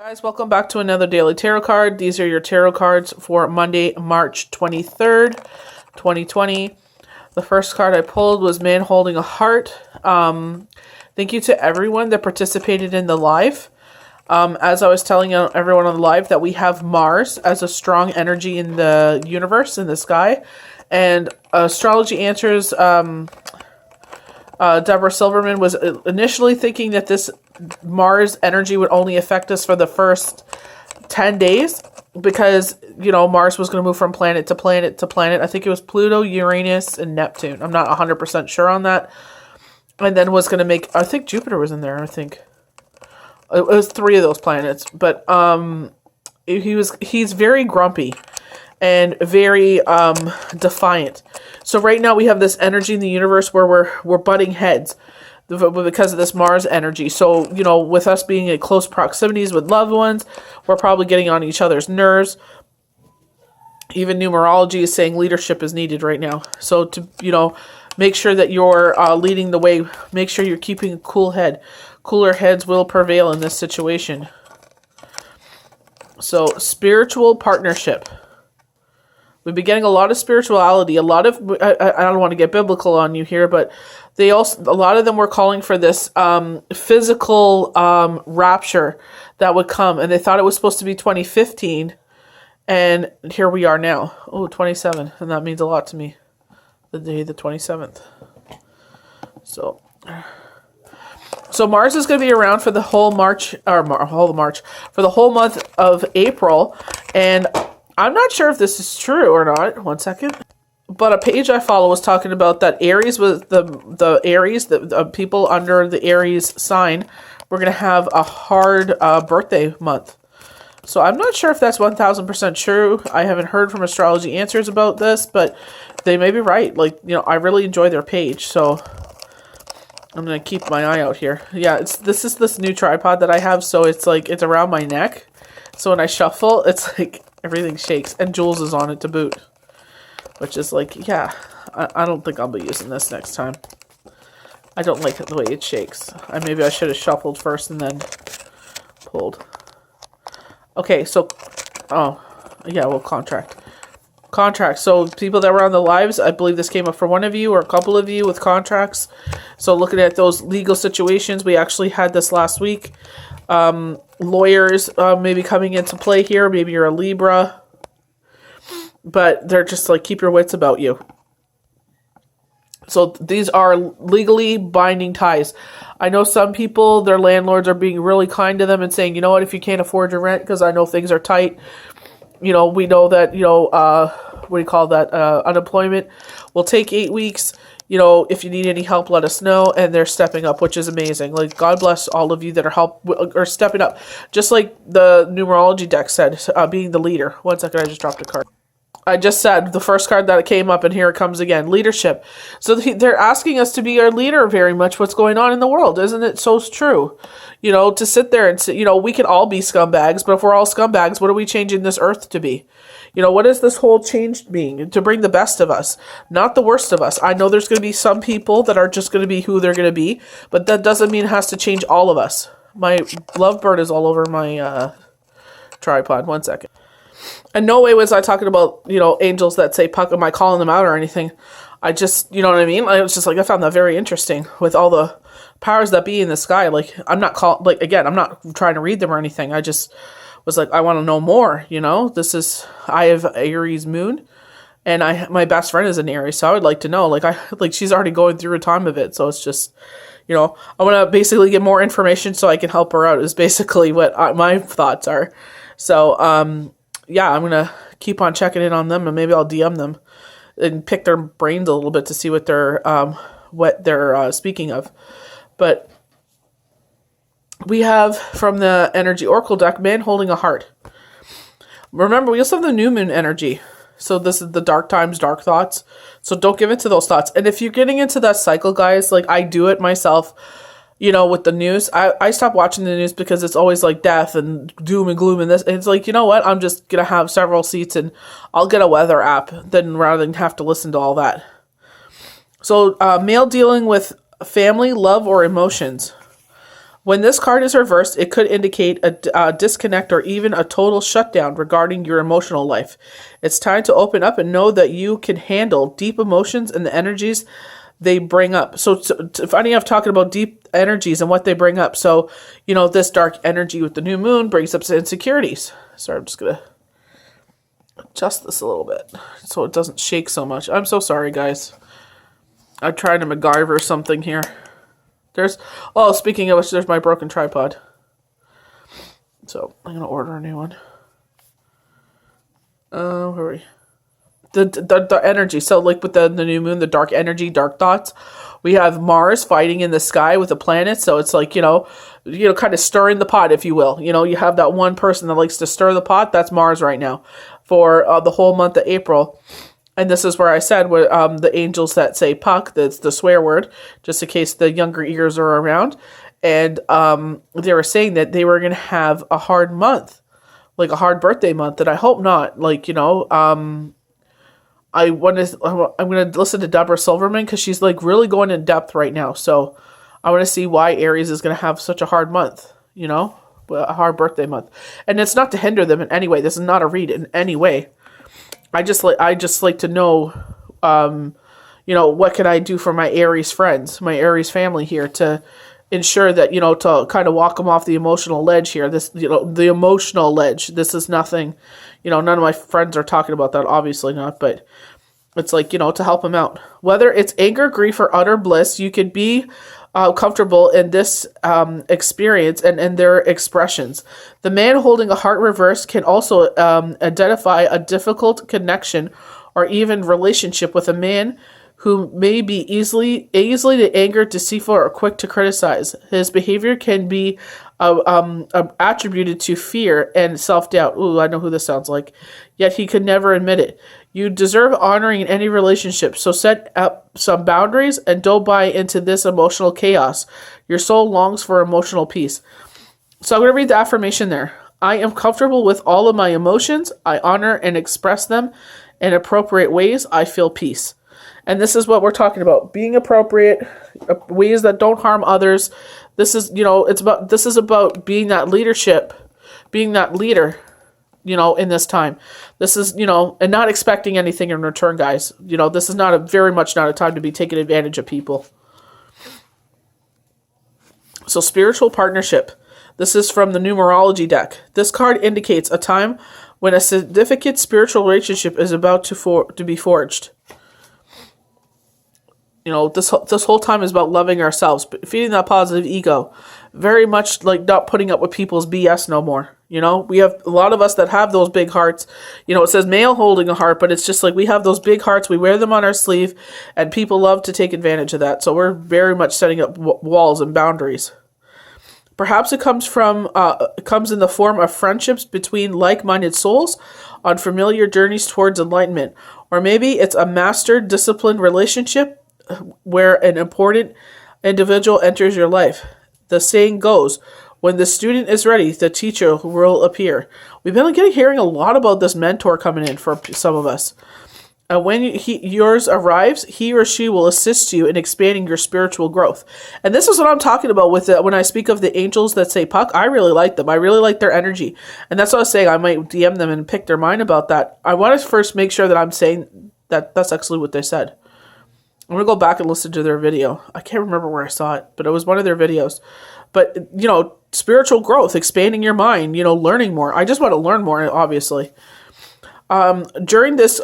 Guys, welcome back to another daily tarot card. These are your tarot cards for Monday, March 23rd, 2020. The first card I pulled was Man Holding a Heart. Thank you to everyone that participated in the live. As I was telling everyone on the live, that we have Mars as a strong energy in the universe, in the sky. And Astrology Answers, Deborah Silverman was initially thinking that this Mars energy would only affect us for the first 10 days because, you know, Mars was going to move from planet to planet to planet. I think it was Pluto, Uranus, and Neptune. I'm not 100% sure on that. And then was going to make, I think Jupiter was in there, I think. It was 3 of those planets. But he's very grumpy and very defiant. So right now we have this energy in the universe where we're butting heads because of this Mars energy. So, you know, with us being in close proximities with loved ones, we're probably getting on each other's nerves. Even numerology is saying leadership is needed right now. So to, you know, make sure that you're leading the way. Make sure you're keeping a cool head. Cooler heads will prevail in this situation. So, spiritual partnership. We've been getting a lot of spirituality, a lot of, I don't want to get biblical on you here, but a lot of them were calling for this physical rapture that would come. And they thought it was supposed to be 2015. And here we are now. Oh, 27. And that means a lot to me. The day, the 27th. So Mars is going to be around for the whole for the whole month of April. And I'm not sure if this is true or not. One second. But a page I follow was talking about that Aries was the Aries, the people under the Aries sign, we're going to have a hard birthday month. So I'm not sure if that's 1000% true. I haven't heard from Astrology Answers about this, but they may be right. Like, you know, I really enjoy their page, so I'm going to keep my eye out here. Yeah, this is this new tripod that I have, so it's like, it's around my neck. So when I shuffle, it's like everything shakes, and Jules is on it to boot. Which is like, yeah, I don't think I'll be using this next time. I don't like the way it shakes. Maybe I should have shuffled first and then pulled. Okay, so, oh, yeah, well, contract. Contract. So people that were on the lives, I believe this came up for one of you or a couple of you with contracts. So looking at those legal situations, we actually had this last week. Lawyers maybe coming into play here. Maybe you're a Libra. But they're just like, keep your wits about you. So these are legally binding ties. I know some people, their landlords are being really kind to them and saying, you know what, if you can't afford your rent, because I know things are tight. You know, we know that, you know, what do you call that? Unemployment will take 8 weeks. You know, if you need any help, let us know. And they're stepping up, which is amazing. Like, God bless all of you that are stepping up. Just like the numerology deck said, being the leader. One second, I just dropped a card. I just said the first card that came up, and here it comes again. Leadership. So they're asking us to be our leader very much. What's going on in the world? Isn't it so true? You know, to sit there and say, you know, we can all be scumbags, but if we're all scumbags, what are we changing this earth to be? You know, what is this whole change being? To bring the best of us, not the worst of us. I know there's going to be some people that are just going to be who they're going to be, but that doesn't mean it has to change all of us. My lovebird is all over my tripod. One second. And no way was I talking about, you know, angels that say puck. Am I calling them out or anything? I just, you know what I mean? I was just like, I found that very interesting with all the powers that be in the sky. Like, I'm not I'm not trying to read them or anything. I just was like, I want to know more, you know? I have Aries moon, and my best friend is an Aries, so I would like to know. Like she's already going through a time of it, so it's just, you know, I want to basically get more information so I can help her out is basically what my thoughts are. So, yeah, I'm going to keep on checking in on them, and maybe I'll DM them and pick their brains a little bit to see what they're speaking of. But we have from the Energy Oracle deck, Man Holding a Heart. Remember, we also have the new moon energy. So this is the dark times, dark thoughts. So don't give in to those thoughts. And if you're getting into that cycle, guys, like I do it myself, you know, with the news, I stopped watching the news because it's always like death and doom and gloom and this. And it's like, you know what? I'm just going to have several seats and I'll get a weather app rather than have to listen to all that. So male dealing with family, love, or emotions. When this card is reversed, it could indicate a disconnect or even a total shutdown regarding your emotional life. It's time to open up and know that you can handle deep emotions and the energies they bring up. So funny enough, talking about deep energies and what they bring up. So, this dark energy with the new moon brings up insecurities. Sorry, I'm just going to adjust this a little bit so it doesn't shake so much. I'm so sorry, guys. I tried to MacGyver something here. Speaking of which, there's my broken tripod. So I'm going to order a new one. Where are we? The energy. So like with the new moon, the dark energy, dark thoughts, we have Mars fighting in the sky with the planets. So it's like, kind of stirring the pot, if you will. You have that one person that likes to stir the pot. That's Mars right now for the whole month of April. And this is where I said the angels that say puck, that's the swear word, just in case the younger ears are around. And they were saying that they were going to have a hard month, like a hard birthday month. And I hope not. I'm going to listen to Deborah Silverman because she's like really going in depth right now. So I want to see why Aries is going to have such a hard month, a hard birthday month. And it's not to hinder them in any way. This is not a read in any way. I just like to know, what can I do for my Aries friends, my Aries family here to ensure that, to kind of walk them off the emotional ledge here. This, the emotional ledge. This is nothing, none of my friends are talking about that. Obviously not, but it's like, to help them out. Whether it's anger, grief, or utter bliss, you could be comfortable in this experience and their expressions. The man holding a heart reversed can also identify a difficult connection or even relationship with a man who may be easily to anger, deceitful, or quick to criticize. His behavior can be attributed to fear and self-doubt. Ooh, I know who this sounds like. Yet he could never admit it. You deserve honoring in any relationship, so set up some boundaries and don't buy into this emotional chaos. Your soul longs for emotional peace. So I'm going to read the affirmation there. I am comfortable with all of my emotions. I honor and express them in appropriate ways. I feel peace. And this is what we're talking about. Being appropriate, ways that don't harm others. This is, this is about being that leadership, being that leader, in this time. This is, and not expecting anything in return, guys. This is very much not a time to be taking advantage of people. So spiritual partnership. This is from the numerology deck. This card indicates a time when a significant spiritual relationship is about to be forged. This whole time is about loving ourselves, feeding that positive ego. Very much like not putting up with people's BS no more. We have a lot of us that have those big hearts. It says male holding a heart, but it's just like we have those big hearts. We wear them on our sleeve, and people love to take advantage of that. So we're very much setting up walls and boundaries. Perhaps it comes in the form of friendships between like-minded souls on familiar journeys towards enlightenment. Or maybe it's a master disciplined relationship where an important individual enters your life. The saying goes, when the student is ready, the teacher will appear. We've been hearing a lot about this mentor coming in for some of us. When yours arrives, he or she will assist you in expanding your spiritual growth. And this is what I'm talking about with when I speak of the angels that say puck. I really like them. I really like their energy. And that's what I was saying. I might DM them and pick their mind about that. I want to first make sure that I'm saying that that's actually what they said. I'm going to go back and listen to their video. I can't remember where I saw it, but it was one of their videos. But, spiritual growth, expanding your mind, learning more. I just want to learn more, obviously. During this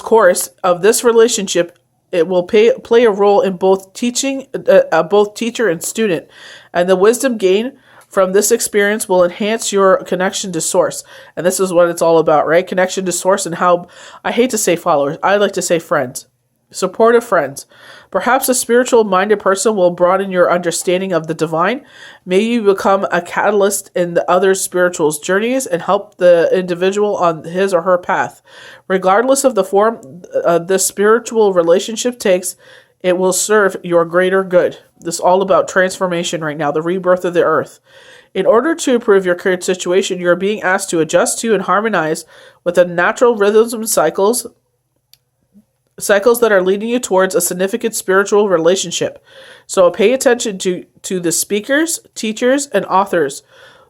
course of this relationship, it will play a role in both both teacher and student. And the wisdom gained from this experience will enhance your connection to source. And this is what it's all about, right? Connection to source and how, I hate to say followers, I like to say friends. Supportive friends. Perhaps a spiritual-minded person will broaden your understanding of the divine. May you become a catalyst in the other spiritual's journeys and help the individual on his or her path. Regardless of the form this spiritual relationship takes, it will serve your greater good. This is all about transformation right now, the rebirth of the earth. In order to improve your current situation, you are being asked to adjust to and harmonize with the natural rhythms and cycles cycles that are leading you towards a significant spiritual relationship. So pay attention to the speakers, teachers, and authors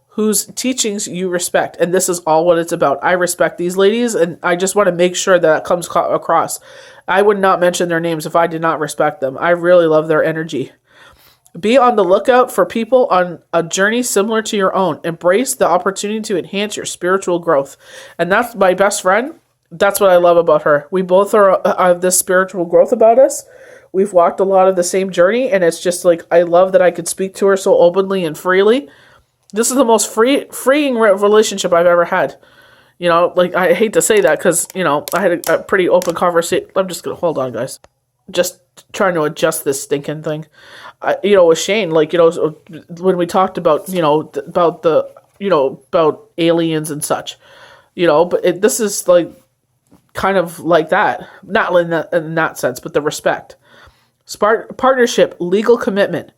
whose teachings you respect. And this is all what it's about. I respect these ladies, and I just want to make sure that comes across. I would not mention their names if I did not respect them. I really love their energy. Be on the lookout for people on a journey similar to your own. Embrace the opportunity to enhance your spiritual growth. And that's my best friend. That's what I love about her. We both have this spiritual growth about us. We've walked a lot of the same journey, and it's just like, I love that I could speak to her so openly and freely. This is the most freeing relationship I've ever had. You know, like, I hate to say that because, you know, I had a pretty open conversation. I'm just going to, hold on, guys. Just trying to adjust this stinking thing. You know, with Shane, like, you know, when we talked about, you know, about aliens and such, you know, but this is like kind of like that. Not in that sense, but the respect. Partnership, legal commitment.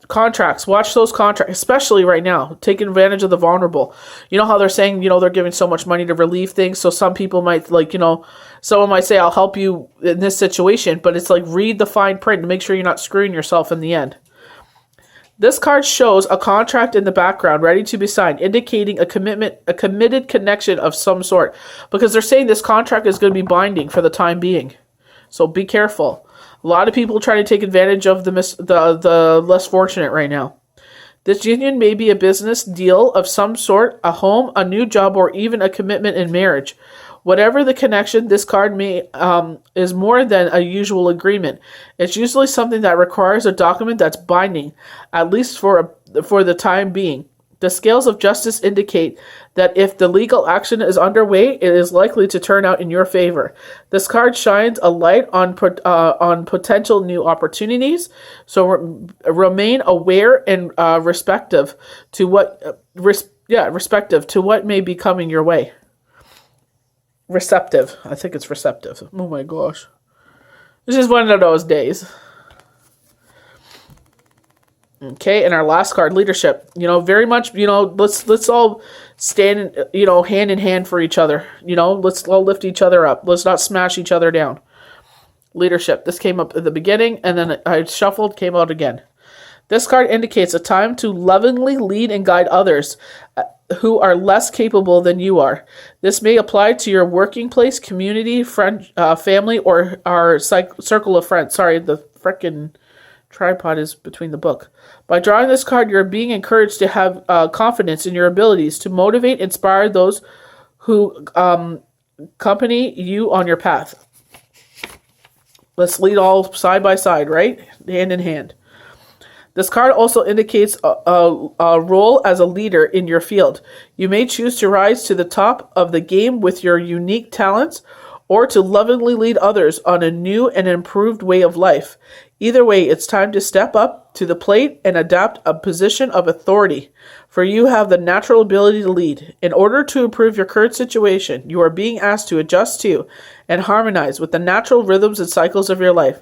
Contracts, watch those contracts, especially right now. Take advantage of the vulnerable. You know how they're saying, you know, they're giving so much money to relieve things. So some people might, like, you know, someone might say, I'll help you in this situation. But it's like, read the fine print and make sure you're not screwing yourself in the end. This card shows a contract in the background ready to be signed, indicating a committed connection of some sort. Because they're saying this contract is going to be binding for the time being. So be careful. A lot of people try to take advantage of the less fortunate right now. This union may be a business deal of some sort, a home, a new job, or even a commitment in marriage. Whatever the connection, this card is more than a usual agreement. It's usually something that requires a document that's binding, at least for the time being. The scales of justice indicate that if the legal action is underway, it is likely to turn out in your favor. This card shines a light on potential new opportunities. So remain aware and respective to what may be coming your way. Receptive. I think it's receptive. Oh my gosh. This is one of those days. Okay, and our last card, leadership. You know, very much, you know, let's all stand, you know, hand in hand for each other. You know, let's all lift each other up. Let's not smash each other down. Leadership. This came up at the beginning, and then I shuffled, came out again. This card indicates a time to lovingly lead and guide others who are less capable than you are. This may apply to your working place, community, friend, family, or our circle of friends. Sorry, the frickin' tripod is between the book. By drawing this card, you're being encouraged to have confidence in your abilities to motivate, inspire those who accompany you on your path. Let's lead all side by side, right? Hand in hand. This card also indicates a role as a leader in your field. You may choose to rise to the top of the game with your unique talents, or to lovingly lead others on a new and improved way of life. Either way, it's time to step up to the plate and adapt a position of authority, for you have the natural ability to lead. In order to improve your current situation, you are being asked to adjust to and harmonize with the natural rhythms and cycles of your life.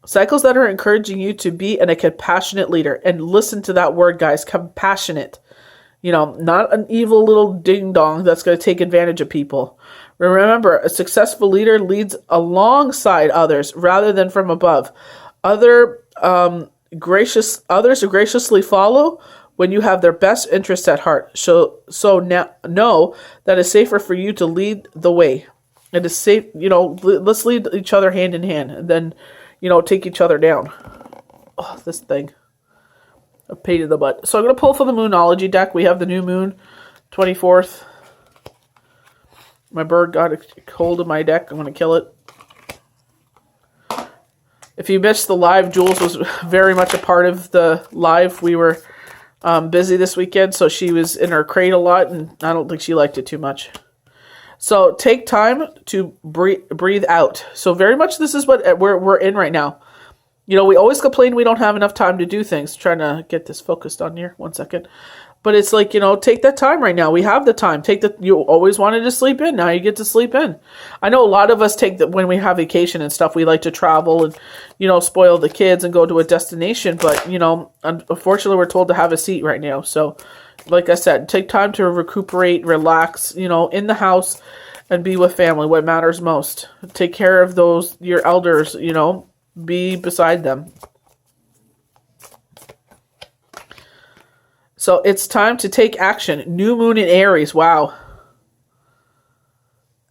Cycles that are encouraging you to be a compassionate leader. And listen to that word, guys, compassionate. You know, not an evil little ding-dong that's going to take advantage of people. Remember, a successful leader leads alongside others rather than from above. Others graciously follow when you have their best interests at heart. So now know that it's safer for you to lead the way. It is safe, you know, let's lead each other hand in hand and then, you know, take each other down. Oh, this thing. A pain in the butt. So I'm going to pull for the Moonology deck. We have the new moon, 24th. My bird got a hold of my deck. I'm going to kill it. If you missed the live, Jules was very much a part of the live. We were busy this weekend, so she was in her crate a lot, and I don't think she liked it too much. So take time to breathe out. So very much this is what we're in right now. You know, we always complain we don't have enough time to do things. Trying to get this focused on here. 1 second. But it's like, you know, take that time right now. We have the time. You always wanted to sleep in. Now you get to sleep in. I know a lot of us when we have vacation and stuff, we like to travel and, you know, spoil the kids and go to a destination. But, you know, unfortunately, we're told to have a seat right now. So, like I said, take time to recuperate, relax, you know, in the house. and be with family, what matters most. Take care of those, your elders, be beside them. So it's time to take action. New moon in Aries. Wow.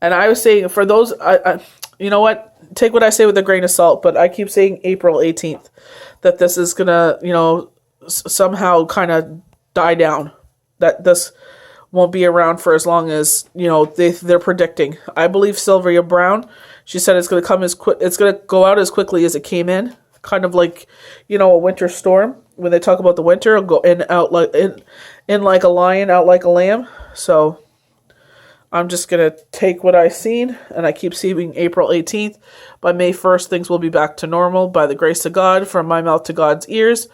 And I was saying, for those, you know what? Take what I say with a grain of salt, but I keep saying April 18th, that this is going to, somehow kind of die down. That this won't be around for as long as, they're predicting. I believe Sylvia Brown, she said it's going to come it's going to go out as quickly as it came in. Kind of like, a winter storm. When they talk about the winter, it'll go out like in like a lion, out like a lamb. So I'm just going to take what I've seen, and I keep seeing April 18th. By May 1st, things will be back to normal by the grace of God, from my mouth to God's ears.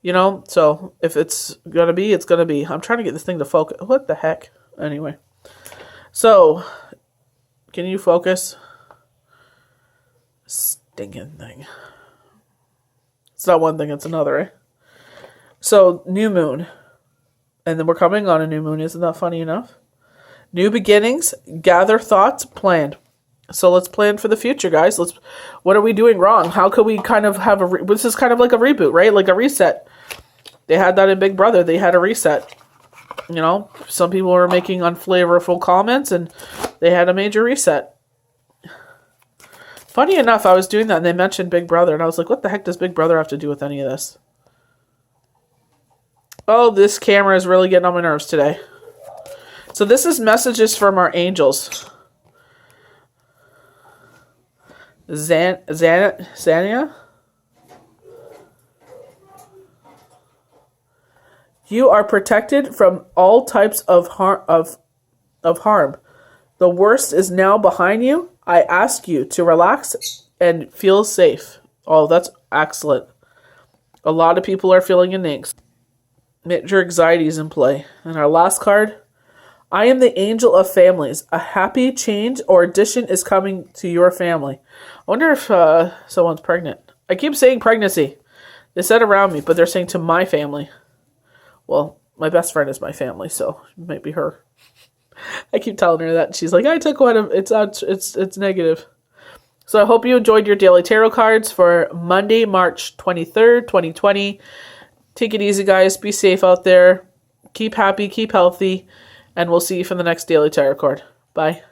So if it's going to be, it's going to be. I'm trying to get this thing to focus. What the heck? Anyway. So, can you focus? Stinking thing. It's not one thing, it's another, eh? So, new moon. And then we're coming on a new moon. Isn't that funny enough? New beginnings, gather thoughts, plan. So let's plan for the future, guys. What are we doing wrong? How could we kind of have this is kind of like a reboot, right? Like a reset. They had that in Big Brother. They had a reset. Some people were making unflavorful comments, and they had a major reset. Funny enough, I was doing that, and they mentioned Big Brother, and I was like, what the heck does Big Brother have to do with any of this? Oh, this camera is really getting on my nerves today. So this is messages from our angels. Zania? You are protected from all types of harm. The worst is now behind you. I ask you to relax and feel safe. Oh, that's excellent. A lot of people are feeling an angst. Major anxiety is in play. And our last card, I am the angel of families. A happy change or addition is coming to your family. I wonder if someone's pregnant. I keep saying pregnancy. They said around me, but they're saying to my family. Well, my best friend is my family, so it might be her. I keep telling her that, and she's like, I took one of it's negative. So I hope you enjoyed your daily tarot cards for Monday, March 23rd, 2020. Take it easy, guys. Be safe out there. Keep happy, keep healthy, and we'll see you for the next daily tarot card. Bye.